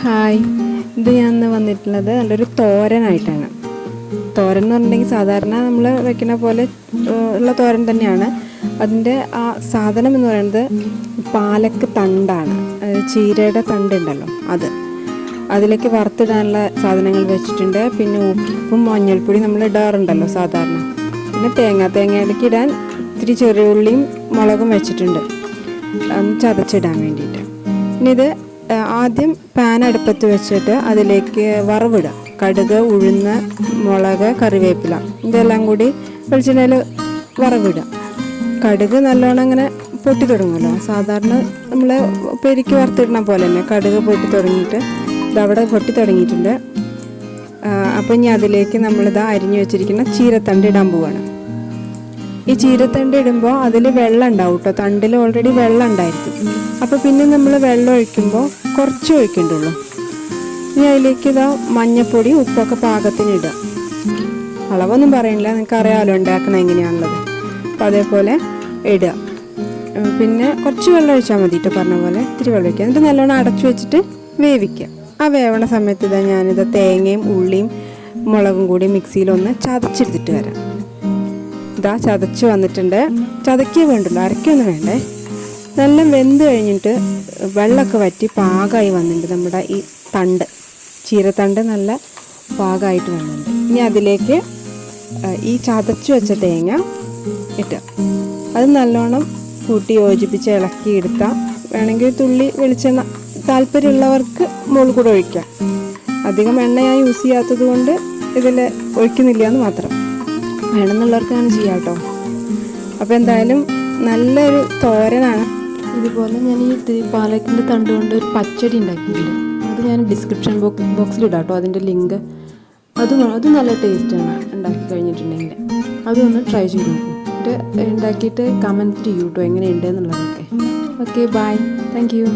Hi, ഇത് ഞാൻ വന്നിട്ടുള്ളത് നല്ലൊരു തോരനായിട്ടാണ്. തോരൻ എന്ന് പറഞ്ഞിട്ടുണ്ടെങ്കിൽ സാധാരണ നമ്മൾ വെക്കുന്ന പോലെ ഉള്ള തോരൻ തന്നെയാണ്. അതിൻ്റെ ആ സാധനം എന്ന് പറയുന്നത് പാലക്ക് തണ്ടാണ്. ചീരയുടെ തണ്ടുണ്ടല്ലോ അതിലേക്ക് വറുത്തിടാനുള്ള സാധനങ്ങൾ വെച്ചിട്ടുണ്ട്. പിന്നെ ഉപ്പും മഞ്ഞൾപ്പൊടി നമ്മൾ ഇടാറുണ്ടല്ലോ സാധാരണ. പിന്നെ തേങ്ങയിലേക്ക് ഇടാൻ ഇത്തിരി ചെറിയ ഉള്ളിയും മുളകും വെച്ചിട്ടുണ്ട്, ചതച്ചിടാൻ വേണ്ടിയിട്ട്. പിന്നെ ഇത് ആദ്യം പാൻ അടുപ്പത്ത് വെച്ചിട്ട് അതിലേക്ക് വറവിടുക. കടുക്, ഉഴുന്ന്, മുളക്, കറിവേപ്പില ഇതെല്ലാം കൂടി വെളിച്ചെണ്ണയിൽ വറവിടുക. കടുക് നല്ലോണം അങ്ങനെ പൊട്ടി തുടങ്ങുമല്ലോ, സാധാരണ നമ്മൾ പെരുക്കി വറുത്തിടുന്ന പോലെ തന്നെ കടുക് പൊട്ടി തുടങ്ങിയിട്ട് ഇതവിടെ പൊട്ടി തുടങ്ങിയിട്ടുണ്ട്. അപ്പോൾ ഇനി അതിലേക്ക് നമ്മളിതാ അരിഞ്ഞു വെച്ചിരിക്കുന്ന ചീരത്തണ്ട് ഇടാൻ പോവുകയാണ്. ഈ ചീരത്തണ്ട് ഇടുമ്പോൾ അതിൽ വെള്ളം ഉണ്ടാവും കേട്ടോ, തണ്ടിൽ ഓൾറെഡി വെള്ളം ഉണ്ടായിരിക്കും. അപ്പോൾ പിന്നെ നമ്മൾ വെള്ളം ഒഴിക്കുമ്പോൾ കുറച്ച് ഒഴിക്കേണ്ടുള്ളൂ. ഇനി അതിലേക്ക് ഇതാ മഞ്ഞൾപ്പൊടി, ഉപ്പൊക്കെ പാകത്തിന് ഇടുക. അളവൊന്നും പറയണില്ല, നിങ്ങൾക്ക് അറിയാമല്ലോ ഉണ്ടാക്കണം എങ്ങനെയാണുള്ളത്. അപ്പോൾ അതേപോലെ ഇടുക. പിന്നെ കുറച്ച് വെള്ളം ഒഴിച്ചാൽ മതി കേട്ടോ, പറഞ്ഞ പോലെ ഇത്തിരി വെള്ളം ഒഴിക്കുക. എന്നിട്ട് നല്ലോണം അടച്ചു വെച്ചിട്ട് വേവിക്കുക. ആ വേവണ സമയത്ത് ഇതാ ഞാനിത് തേങ്ങയും ഉള്ളിയും മുളകും കൂടി മിക്സിയിലൊന്ന് ചതച്ചെടുത്തിട്ട് വരാം. ഇതാ ചതച്ച് വന്നിട്ടുണ്ട്. ചതക്കേ വേണ്ടുള്ളൂ, അരക്കൊന്നും വേണ്ടേ. നല്ല വെന്ത് കഴിഞ്ഞിട്ട് വെള്ളമൊക്കെ വറ്റി പാകമായി വന്നിട്ടുണ്ട് നമ്മുടെ ഈ തണ്ട്, ചീരത്തണ്ട് നല്ല പാകമായിട്ട് വന്നിട്ടുണ്ട്. ഇനി അതിലേക്ക് ഈ ചതച്ച് വെച്ച തേങ്ങ ഇട്ട് അത് നല്ലോണം കൂട്ടി യോജിപ്പിച്ച് ഇളക്കി എടുത്താൽ, വേണമെങ്കിൽ തുള്ളി വെളിച്ചെണ്ണ താല്പര്യമുള്ളവർക്ക് മുകളിൽ കൂടെ ഒഴിക്കാം. അധികം എണ്ണ ഞാൻ യൂസ് ചെയ്യാത്തത് കൊണ്ട് ഇതിൽ ഒഴിക്കുന്നില്ല എന്ന് മാത്രം. വേണമെന്നുള്ളവർക്ക് അങ്ങനെ ചെയ്യാം കേട്ടോ. അപ്പോൾ എന്തായാലും നല്ലൊരു തോരനാണ്. ഇതുപോലെ ഞാൻ ഈ പാലക്കിൻ്റെ തണ്ട് കൊണ്ട് ഒരു പച്ചടി ഉണ്ടാക്കിയിട്ടുണ്ട്. അത് ഞാൻ ഡിസ്ക്രിപ്ഷൻ ബോക്സിൽ ഇടാം കേട്ടോ, അതിൻ്റെ ലിങ്ക്. അത് നല്ല ടേസ്റ്റാണ് ഉണ്ടാക്കി കഴിഞ്ഞിട്ടുണ്ടെങ്കിൽ. അതൊന്ന് ട്രൈ ചെയ്ത് നോക്കൂ. എന്നിട്ട് ഉണ്ടാക്കിയിട്ട് കമൻറ്റ് ചെയ്യൂ കേട്ടോ എങ്ങനെയുണ്ട് എന്നുള്ളതൊക്കെ. Okay, bye, thank U.